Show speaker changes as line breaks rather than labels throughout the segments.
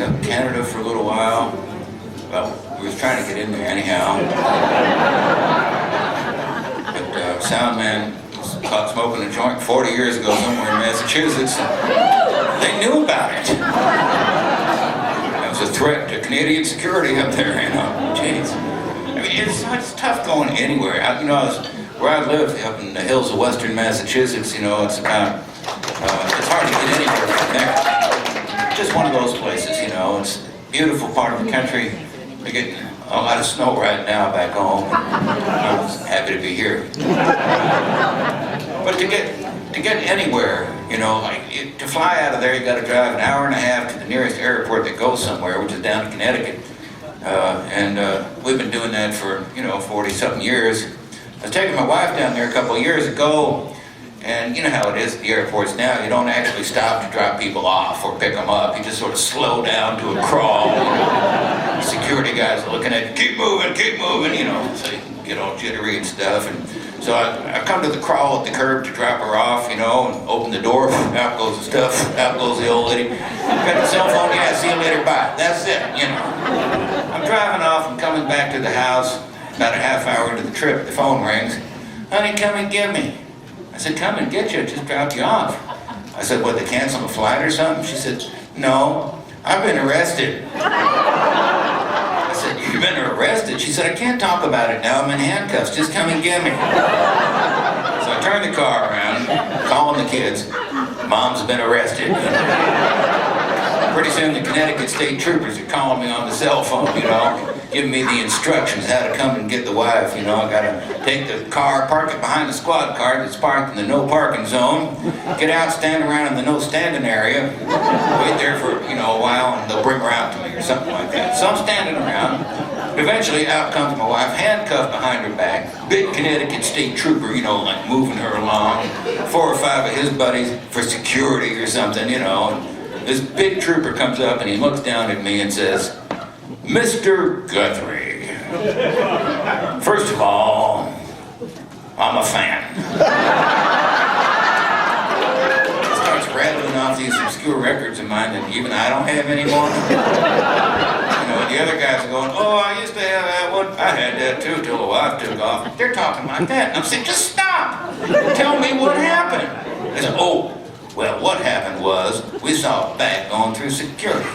up in Canada for a little while. Well, we was trying to get in there anyhow. But sound man was caught smoking a joint 40 years ago somewhere in Massachusetts. They knew about it. It was a threat to Canadian security up there, you know. Jeez. I mean, it's tough going anywhere. Where I live, up in the hills of western Massachusetts, you know, it's hard to get anywhere from there. Just one of those places, you know. It's a beautiful part of the country. We're getting a lot of snow right now back home. I was happy to be here. But to get anywhere, you know, to fly out of there, you got to drive an hour and a half to the nearest airport that goes somewhere, which is down in Connecticut. We've been doing that for, 40-something years. I was taking my wife down there a couple of years ago, and you know how it is at the airports now. You don't actually stop to drop people off or pick them up. You just sort of slow down to a crawl. Security guys are looking at you, keep moving, you know, so you can get all jittery and stuff. And so I come to the crawl at the curb to drop her off, you know, and open the door. Out goes the stuff. Out goes the old lady. Got the cell phone. Yeah, see you later. Bye. That's it, you know. I'm driving off and coming back to the house. About a half hour into the trip, the phone rings. Honey, come and get me. I said, come and get you. I just dropped you off. I said, what, they canceled a flight or something? She said, no, I've been arrested. I said, you've been arrested? She said, I can't talk about it now. I'm in handcuffs. Just come and get me. So I turned the car around, calling the kids. Mom's been arrested. Pretty soon the Connecticut State Troopers are calling me on the cell phone, you know, giving me the instructions how to come and get the wife, you know. I gotta take the car, park it behind the squad car that's parked in the no parking zone, get out, stand around in the no standing area, wait there for, a while, and they'll bring her out to me or something like that. So I'm standing around. Eventually out comes my wife, handcuffed behind her back, big Connecticut State Trooper, like moving her along, 4 or 5 of his buddies for security or something, you know. And this big trooper comes up and he looks down at me and says, Mr. Guthrie, first of all, I'm a fan. Starts rattling off these obscure records of mine that even I don't have anymore. The other guys are going, oh, I used to have that one. I had that too till the wife took off. They're talking like that. And I'm saying, just stop. Tell me what happened. They said, oh, well, what happened was we saw a bag going through security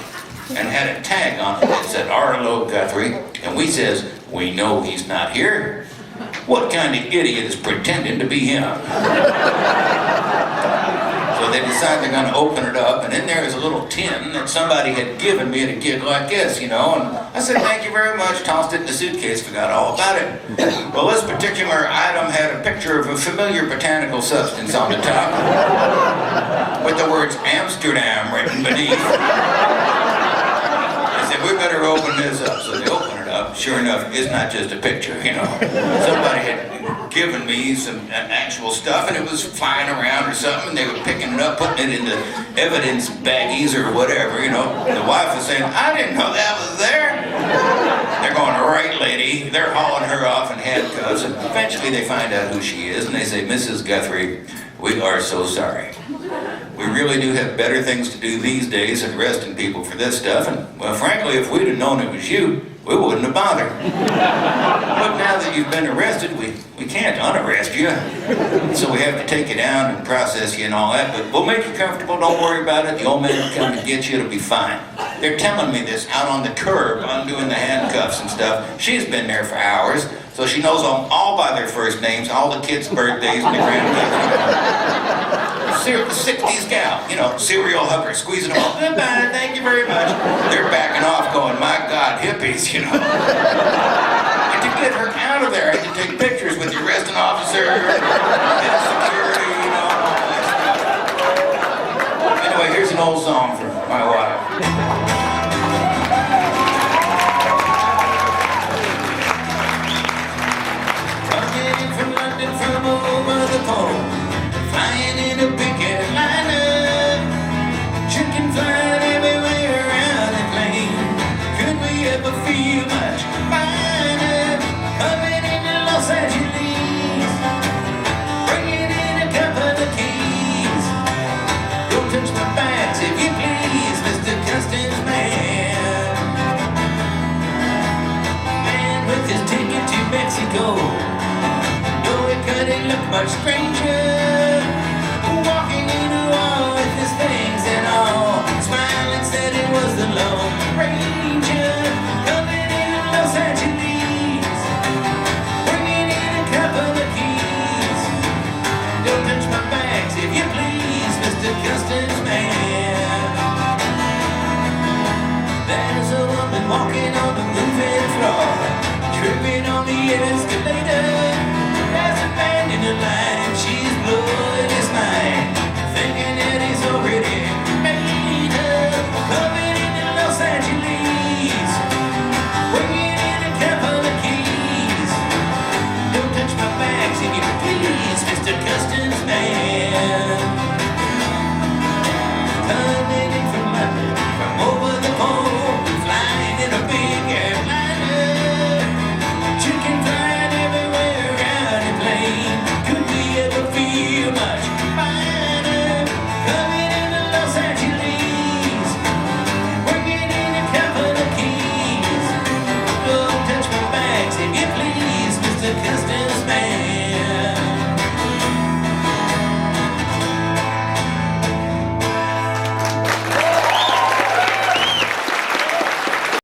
and had a tag on it that said Arlo Guthrie, and we says, we know he's not here. What kind of idiot is pretending to be him? So they decide they're going to open it up, and in there is a little tin that somebody had given me at a gig like this, and I said, thank you very much, tossed it in the suitcase, forgot all about it. Well, this particular item had a picture of a familiar botanical substance on the top, with the words Amsterdam written beneath. I said, we better open this up. So they open it up. Sure enough, it's not just a picture, Somebody had given me some actual stuff, and it was flying around or something, and they were picking it up, putting it into evidence baggies or whatever, The wife was saying, I didn't know that was there. They're going, right, lady. They're hauling her off in handcuffs, and eventually they find out who she is, and they say, Mrs. Guthrie, we are so sorry. We really do have better things to do these days than arresting people for this stuff, and, well, frankly, if we'd have known it was you, we wouldn't have bothered. But now that you've been arrested, we can't unarrest you. So we have to take you down and process you and all that, but we'll make you comfortable, don't worry about it. The old man will come and get you, it'll be fine. They're telling me this out on the curb, undoing the handcuffs and stuff. She's been there for hours, so she knows them all by their first names, all the kids' birthdays and the grandkids. The 60s gal, serial hugger, squeezing them all. Goodbye, thank you very much. They're backing off going, my God, hippies, And to get her out of there, I had to take pictures with the arresting officer, and security, all that stuff. Anyway, here's an old song for my wife. Coming in from London from over the pole, flying in a big airliner, chicken flying everywhere around the plane. Could we ever feel much finer? Coming into Los Angeles, bringing in a couple of keys. Don't touch my bags if you please, Mr. Customs Man. looked much stranger, walking into all with his things and all, smiling said it was the Lone Ranger, coming in Los Angeles, bringing in a couple of keys. Don't touch my bags if you please, Mr. Customs Man. There's a woman walking on the moving floor, tripping on the escalator. There's a man in the line, she's blowing his mind, thinking that he's already made her. Coming into Los Angeles, bringing in a couple of keys. Don't touch my bags if you please, Mr. Customs Man. Coming in from London, from over